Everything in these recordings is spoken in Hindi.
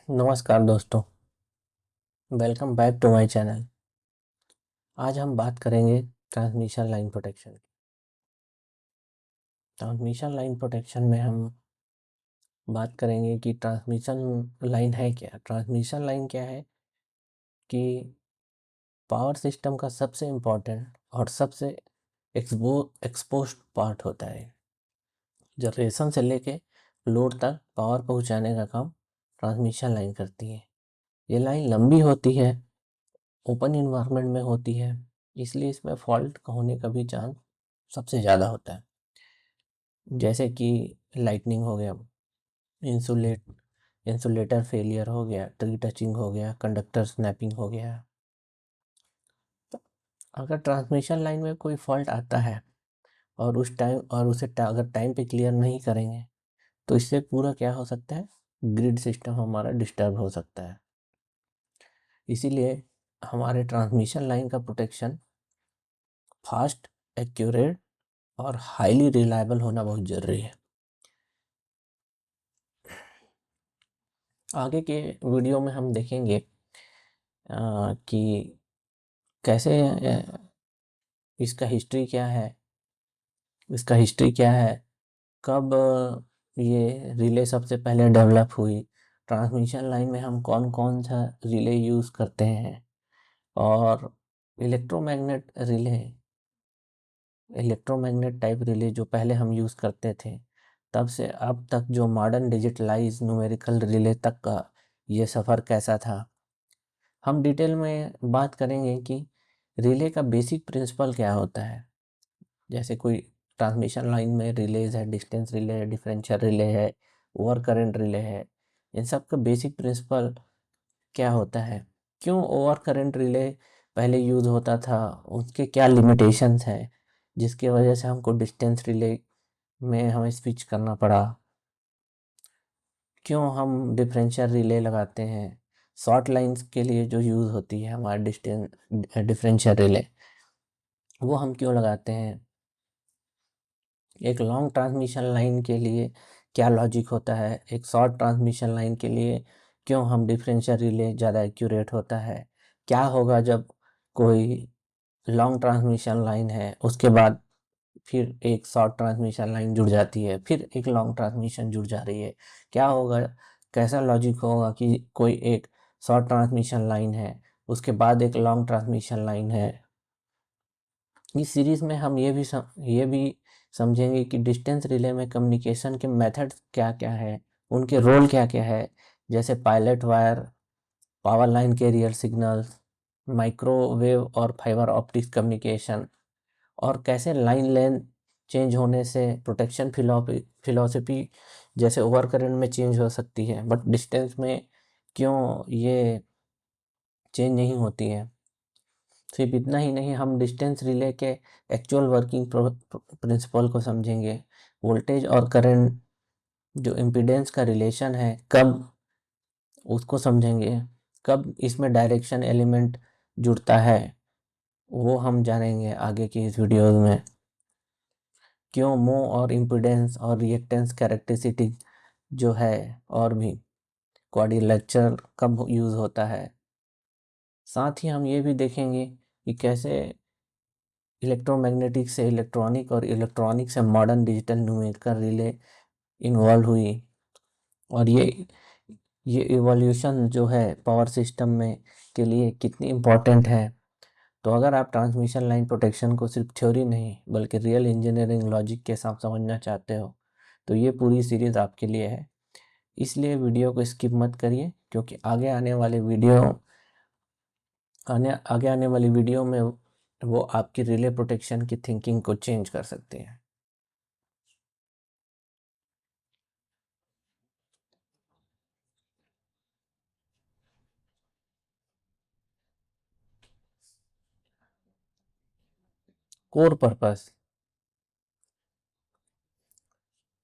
नमस्कार दोस्तों, welcome back to my channel. आज हम बात करेंगे ट्रांसमिशन लाइन प्रोटेक्शन की। ट्रांसमिशन लाइन प्रोटेक्शन में हम बात करेंगे कि ट्रांसमिशन लाइन है क्या। ट्रांसमिशन लाइन क्या है कि पावर सिस्टम का सबसे इम्पोर्टेंट और सबसे एक्सपोज्ड पार्ट होता है। जनरेशन से लेके लोड तक पावर पहुंचाने का काम ट्रांसमिशन लाइन करती है। ये लाइन लंबी होती है, ओपन इन्वायरमेंट में होती है, इसलिए इसमें फॉल्ट होने का भी चांस सबसे ज़्यादा होता है। जैसे कि लाइटनिंग हो गया, इंसुलेटर फेलियर हो गया, ट्री टचिंग हो गया, कंडक्टर स्नैपिंग हो गया। अगर ट्रांसमिशन लाइन में कोई फॉल्ट आता है और उसे अगर टाइम पे क्लियर नहीं करेंगे तो इससे पूरा क्या हो सकता है, ग्रिड सिस्टम हमारा डिस्टर्ब हो सकता है। इसीलिए हमारे ट्रांसमिशन लाइन का प्रोटेक्शन फास्ट, एक्यूरेट और हाईली रिलायबल होना बहुत ज़रूरी है। आगे के वीडियो में हम देखेंगे कि कैसे इसका हिस्ट्री क्या है, कब ये रिले सबसे पहले डेवलप हुई, ट्रांसमिशन लाइन में हम कौन कौन सा रिले यूज़ करते हैं, और इलेक्ट्रोमैग्नेट टाइप रिले जो पहले हम यूज़ करते थे, तब से अब तक जो मॉडर्न डिजिटलाइज न्यूमेरिकल रिले तक का ये सफ़र कैसा था। हम डिटेल में बात करेंगे कि रिले का बेसिक प्रिंसिपल क्या होता है। जैसे कोई ट्रांसमिशन लाइन में रिलेज है, डिस्टेंस रिले है, डिफरेंशियल रिले है, ओवर करंट रिले है, इन सब का बेसिक प्रिंसिपल क्या होता है, क्यों ओवर करंट रिले पहले यूज़ होता था, उसके क्या लिमिटेशंस हैं जिसकी वजह से हमको डिस्टेंस रिले में हमें स्विच करना पड़ा, क्यों हम डिफरेंशियल रिले लगाते हैं, शॉर्ट लाइंस के लिए जो यूज़ होती है हमारा डिफरेंशियल रिले, वो हम क्यों लगाते हैं, एक लॉन्ग ट्रांसमिशन लाइन के लिए क्या लॉजिक होता है, एक शॉर्ट ट्रांसमिशन लाइन के लिए क्यों हम डिफरेंशियल रिले ज़्यादा एक्यूरेट होता है, क्या होगा जब कोई लॉन्ग ट्रांसमिशन लाइन है उसके बाद फिर एक शॉर्ट ट्रांसमिशन लाइन जुड़ जाती है, फिर एक लॉन्ग ट्रांसमिशन जुड़ जा रही है, क्या होगा, कैसा लॉजिक होगा कि कोई एक शॉर्ट ट्रांसमिशन लाइन है उसके बाद एक लॉन्ग ट्रांसमिशन लाइन है। इस सीरीज़ में हम ये भी समझेंगे कि डिस्टेंस रिले में कम्युनिकेशन के मेथड क्या क्या है, उनके रोल क्या क्या है, जैसे pilot wire, power line carrier signals, microwave और फाइबर ऑप्टिक्स कम्युनिकेशन, और कैसे लाइन लेंथ चेंज होने से प्रोटेक्शन फिलॉसफी जैसे ओवर करंट में चेंज हो सकती है बट डिस्टेंस में क्यों ये चेंज नहीं होती है। सिर्फ इतना ही नहीं, हम डिस्टेंस रिले के एक्चुअल वर्किंग प्रिंसिपल को समझेंगे, वोल्टेज और करंट जो इम्पीडेंस का रिलेशन है कब उसको समझेंगे, कब इसमें डायरेक्शन एलिमेंट जुड़ता है वो हम जानेंगे आगे की इस वीडियो में, क्यों मो और इम्पीडेंस और रिएक्टेंस कैरेक्टरिस्टिक जो है, और भी क्वाड्रिलेटरल कब यूज़ होता है। साथ ही हम ये भी देखेंगे कि कैसे इलेक्ट्रोमैग्नेटिक से इलेक्ट्रॉनिक और इलेक्ट्रॉनिक से modern digital numerical relay involve हुई, और ये इवोल्यूशन जो है पावर सिस्टम में के लिए कितनी इम्पोर्टेंट है। तो अगर आप ट्रांसमिशन लाइन प्रोटेक्शन को सिर्फ थ्योरी नहीं बल्कि रियल इंजीनियरिंग लॉजिक के साथ समझना चाहते हो तो ये पूरी सीरीज़ आपके लिए है। इसलिए वीडियो को स्किप मत करिए, क्योंकि आगे आने वाली वीडियो में वो आपकी रिले प्रोटेक्शन की थिंकिंग को चेंज कर सकते हैं। कोर पर्पस,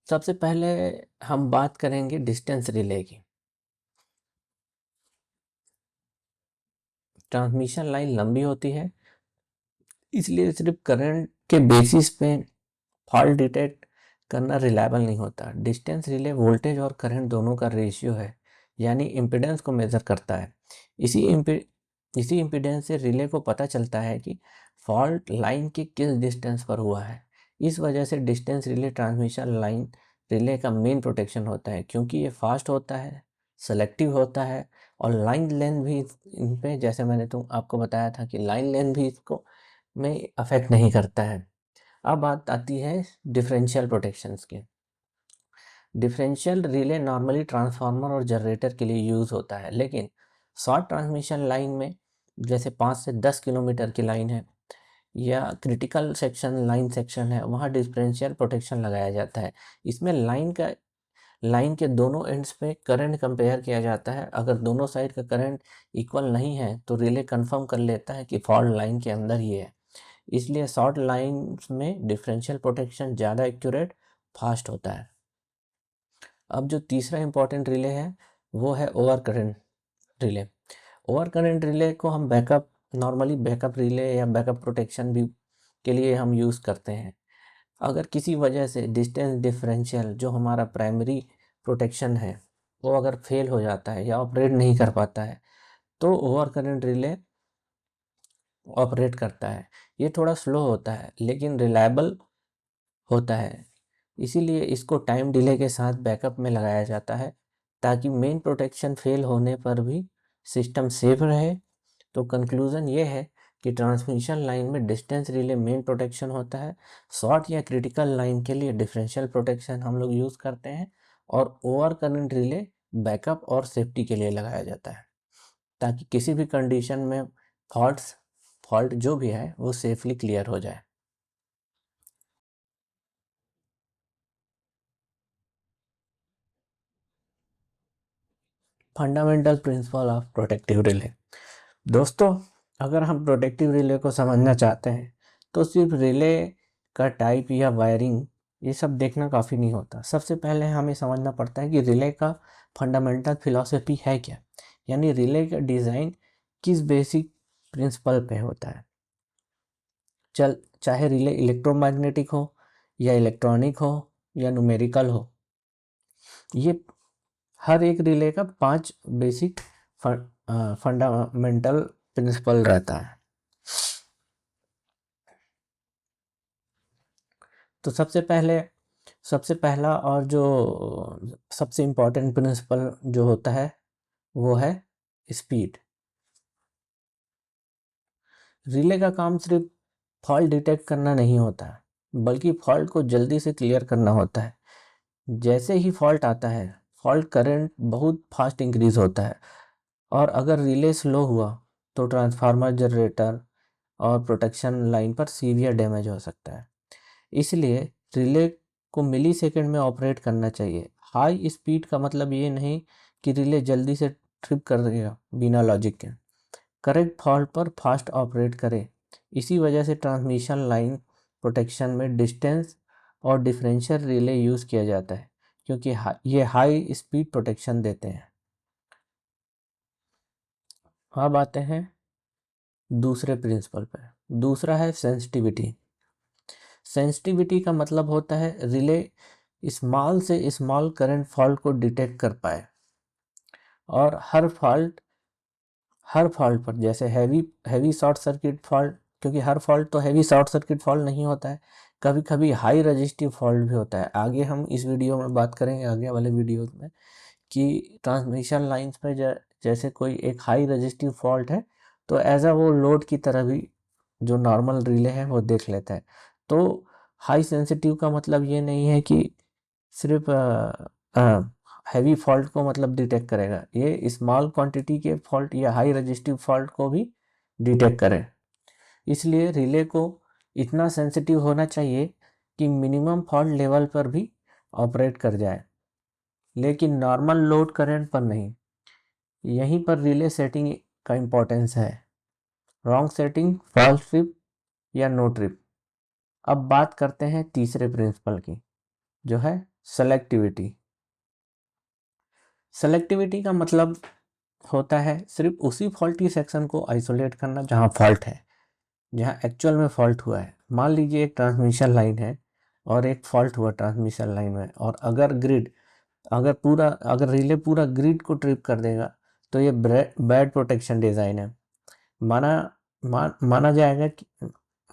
सबसे पहले हम बात करेंगे डिस्टेंस रिले की। ट्रांसमिशन लाइन लंबी होती है, इसलिए सिर्फ करंट के बेसिस पे फॉल्ट डिटेक्ट करना रिलायबल नहीं होता। डिस्टेंस रिले वोल्टेज और करंट दोनों का रेशियो है, यानी इम्पीडेंस को मेज़र करता है। इसी इम्पीडेंस से रिले को पता चलता है कि फॉल्ट लाइन के किस डिस्टेंस पर हुआ है। इस वजह से distance relay transmission line relay का मेन प्रोटेक्शन होता है, क्योंकि ये फास्ट होता है, सेलेक्टिव होता है और लाइन लेंथ भी इन पे, जैसे मैंने आपको बताया था कि लाइन लेंथ भी इसको में अफेक्ट नहीं करता है। अब बात आती है डिफरेंशियल प्रोटेक्शंस की। डिफरेंशियल रिले नॉर्मली ट्रांसफार्मर और जनरेटर के लिए यूज़ होता है, लेकिन शॉर्ट ट्रांसमिशन लाइन में, जैसे 5 से 10 किलोमीटर की लाइन है या क्रिटिकल सेक्शन लाइन सेक्शन है, वहाँ डिफरेंशियल प्रोटेक्शन लगाया जाता है। इसमें लाइन के दोनों एंड्स पे करंट कंपेयर किया जाता है। अगर दोनों साइड का करंट इक्वल नहीं है तो रिले कंफर्म कर लेता है कि फॉल्ट लाइन के अंदर ही है। इसलिए शॉर्ट लाइन्स में डिफरेंशियल प्रोटेक्शन ज़्यादा एक्यूरेट, फास्ट होता है। अब जो तीसरा इम्पॉर्टेंट रिले है वो है over current relay. Over current relay को हम नॉर्मली बैकअप रिले या बैकअप प्रोटेक्शन भी के लिए हम यूज़ करते हैं। अगर किसी वजह से डिस्टेंस डिफरेंशियल जो हमारा प्राइमरी प्रोटेक्शन है वो अगर फेल हो जाता है या ऑपरेट नहीं कर पाता है तो ओवर करंट रिले ऑपरेट करता है। ये थोड़ा स्लो होता है लेकिन रिलायबल होता है, इसीलिए इसको टाइम डिले के साथ बैकअप में लगाया जाता है ताकि मेन प्रोटेक्शन फेल होने पर भी सिस्टम सेफ रहे। तो कंक्लूज़न ये है कि ट्रांसमिशन लाइन में डिस्टेंस रिले मेन प्रोटेक्शन होता है। शॉर्ट या क्रिटिकल लाइन के लिए डिफरेंशियल प्रोटेक्शन हम लोग यूज़ करते हैं और ओवर करंट रिले बैकअप और सेफ्टी के लिए लगाया जाता है ताकि किसी भी कंडीशन में फॉल्ट जो भी है वो सेफली क्लियर हो जाए। Fundamental principle of protective relay. दोस्तों, अगर हम प्रोटेक्टिव रिले को समझना चाहते हैं तो सिर्फ रिले का टाइप या वायरिंग ये सब देखना काफ़ी नहीं होता। सबसे पहले हमें समझना पड़ता है कि रिले का फंडामेंटल फिलॉसफी है क्या, यानी रिले का डिज़ाइन किस बेसिक प्रिंसिपल पे होता है। चाहे रिले इलेक्ट्रोमैग्नेटिक हो या इलेक्ट्रॉनिक हो या न्यूमेरिकल हो, ये हर एक रिले का 5 बेसिक फंडामेंटल प्रिंसिपल रहता है। तो सबसे पहला और जो सबसे इम्पोर्टेंट प्रिंसिपल जो होता है वो है स्पीड। रिले का काम सिर्फ फॉल्ट डिटेक्ट करना नहीं होता है, बल्कि फॉल्ट को जल्दी से क्लियर करना होता है। जैसे ही फॉल्ट आता है, फॉल्ट करंट बहुत फास्ट इंक्रीज होता है और अगर रिले स्लो हुआ तो ट्रांसफार्मर, जनरेटर और प्रोटेक्शन लाइन पर सीवियर डैमेज हो सकता है। इसलिए रिले को मिली सेकेंड में ऑपरेट करना चाहिए। हाई स्पीड का मतलब ये नहीं कि रिले जल्दी से ट्रिप कर देगा बिना लॉजिक के। करेक्ट फॉल्ट पर फास्ट ऑपरेट करे। इसी वजह से ट्रांसमिशन लाइन प्रोटेक्शन में डिस्टेंस और डिफरेंशियल रिले यूज़ किया जाता है, क्योंकि ये हाई स्पीड प्रोटेक्शन देते हैं। अब आते हैं दूसरे प्रिंसिपल पर। दूसरा है सेंसिटिविटी। सेंसिटिविटी का मतलब होता है रिले स्मॉल से स्मॉल करंट फॉल्ट को डिटेक्ट कर पाए और हर फॉल्ट पर, जैसे हैवी शॉर्ट सर्किट फॉल्ट, क्योंकि हर फॉल्ट तो हैवी शॉर्ट सर्किट फॉल्ट नहीं होता है, कभी कभी हाई रजिस्टिव फॉल्ट भी होता है। आगे हम इस वीडियो में बात करेंगे, आगे वाले वीडियोस में, कि ट्रांसमिशन लाइंस पे जैसे कोई एक हाई रजिस्टिव फॉल्ट है तो एज अ वो लोड की तरह भी जो नॉर्मल रिले है वो देख लेता है। तो हाई सेंसिटिव का मतलब ये नहीं है कि सिर्फ हैवी फॉल्ट को मतलब डिटेक्ट करेगा, ये स्मॉल क्वांटिटी के फॉल्ट या हाई रजिस्टिव फॉल्ट को भी डिटेक्ट करे। इसलिए रिले को इतना सेंसिटिव होना चाहिए कि मिनिमम फॉल्ट लेवल पर भी ऑपरेट कर जाए, लेकिन नॉर्मल लोड करंट पर नहीं। यहीं पर रिले सेटिंग का इम्पोर्टेंस है। रॉन्ग सेटिंग, फॉल्स ट्रिप या नो ट्रिप। अब बात करते हैं तीसरे प्रिंसिपल की, जो है सेलेक्टिविटी। सेलेक्टिविटी का मतलब होता है सिर्फ उसी फॉल्टी सेक्शन को आइसोलेट करना जहाँ फॉल्ट है, जहाँ एक्चुअल में फॉल्ट हुआ है। मान लीजिए एक ट्रांसमिशन लाइन है और एक फॉल्ट हुआ ट्रांसमिशन लाइन में, और अगर ग्रिड अगर रिले पूरा ग्रिड को ट्रिप कर देगा तो ये बैड प्रोटेक्शन डिज़ाइन है, माना जाएगा कि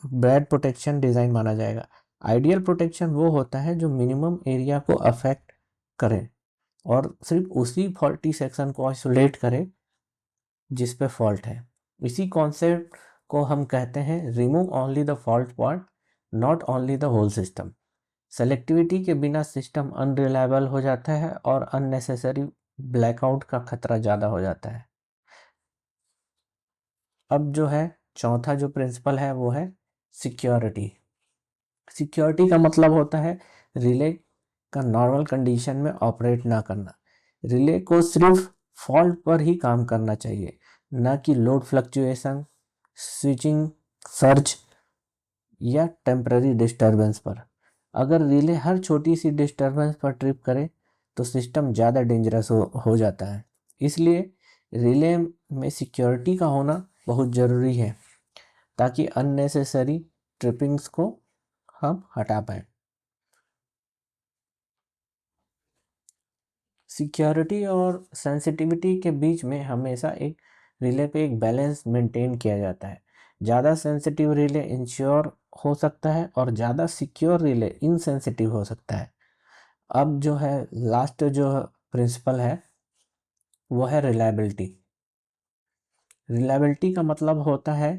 बैड प्रोटेक्शन डिज़ाइन माना जाएगा। आइडियल प्रोटेक्शन वो होता है जो मिनिमम एरिया को अफेक्ट करे और सिर्फ उसी फॉल्टी सेक्शन को आइसोलेट करे जिस पे फॉल्ट है। इसी कॉन्सेप्ट को हम कहते हैं remove only the fault part, not only the whole system. Selectivity के बिना सिस्टम अनरिलायबल हो जाता है और अननेसेसरी ब्लैकआउट का खतरा ज़्यादा हो जाता है। अब जो है चौथा जो प्रिंसिपल है वो है सिक्योरिटी। सिक्योरिटी का मतलब होता है रिले का नॉर्मल कंडीशन में ऑपरेट ना करना। रिले को सिर्फ फॉल्ट पर ही काम करना चाहिए, ना कि लोड फ्लक्चुएशन, स्विचिंग, सर्ज या टेम्पररी डिस्टरबेंस पर। अगर रिले हर छोटी सी डिस्टरबेंस पर ट्रिप करे तो सिस्टम ज़्यादा डेंजरस हो जाता है। इसलिए रिले में सिक्योरिटी का होना बहुत ज़रूरी है ताकि अननेसेसरी ट्रिपिंग्स को हम हटा पाएँ। सिक्योरिटी और सेंसिटिविटी के बीच में हमेशा एक रिले पे एक बैलेंस मेंटेन किया जाता है। ज़्यादा सेंसिटिव रिले इंश्योर हो सकता है और ज़्यादा सिक्योर रिले इनसेंसिटिव हो सकता है। अब जो है लास्ट जो प्रिंसिपल है वो है रिलायबिलिटी। रिलायबिलिटी का मतलब होता है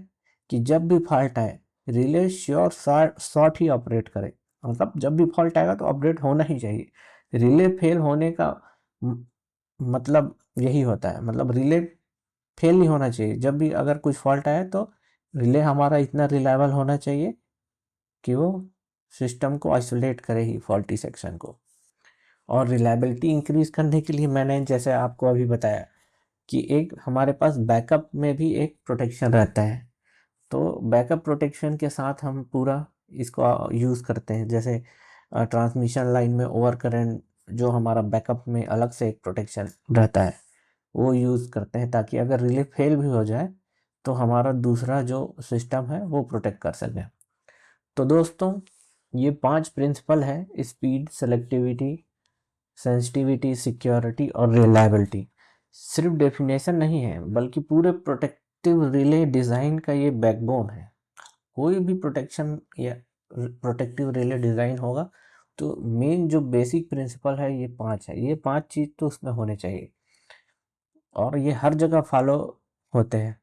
कि जब भी फॉल्ट आए रिले श्योर शॉर्ट ही ऑपरेट करे। मतलब जब भी फॉल्ट आएगा तो ऑपरेट होना ही चाहिए। रिले फेल होने का मतलब यही होता है, मतलब रिले फेल नहीं होना चाहिए। जब भी अगर कुछ फॉल्ट आए तो रिले हमारा इतना रिलायबल होना चाहिए कि वो सिस्टम को आइसोलेट करे ही फॉल्टी सेक्शन को। और रिलायबिलिटी इंक्रीज करने के लिए मैंने जैसे आपको अभी बताया कि एक हमारे पास बैकअप में भी एक प्रोटेक्शन रहता है। तो बैकअप प्रोटेक्शन के साथ हम पूरा इसको यूज़ करते हैं। जैसे ट्रांसमिशन लाइन में ओवर करंट जो हमारा बैकअप में अलग से एक प्रोटेक्शन रहता है वो यूज़ करते हैं ताकि अगर रिले फेल भी हो जाए तो हमारा दूसरा जो सिस्टम है वो प्रोटेक्ट कर सके। तो दोस्तों ये 5 प्रिंसिपल है, स्पीड, सेलेक्टिविटी, सेंसिटिविटी, सिक्योरिटी और रिलायबिलिटी। सिर्फ डेफिनेशन नहीं है बल्कि पूरे प्रोटेक्टिव रिले डिज़ाइन का ये बैकबोन है। कोई भी प्रोटेक्शन या प्रोटेक्टिव रिले डिज़ाइन होगा तो मेन जो बेसिक प्रिंसिपल है ये 5 है। ये 5 चीज़ तो उसमें होने चाहिए और ये हर जगह फॉलो होते हैं।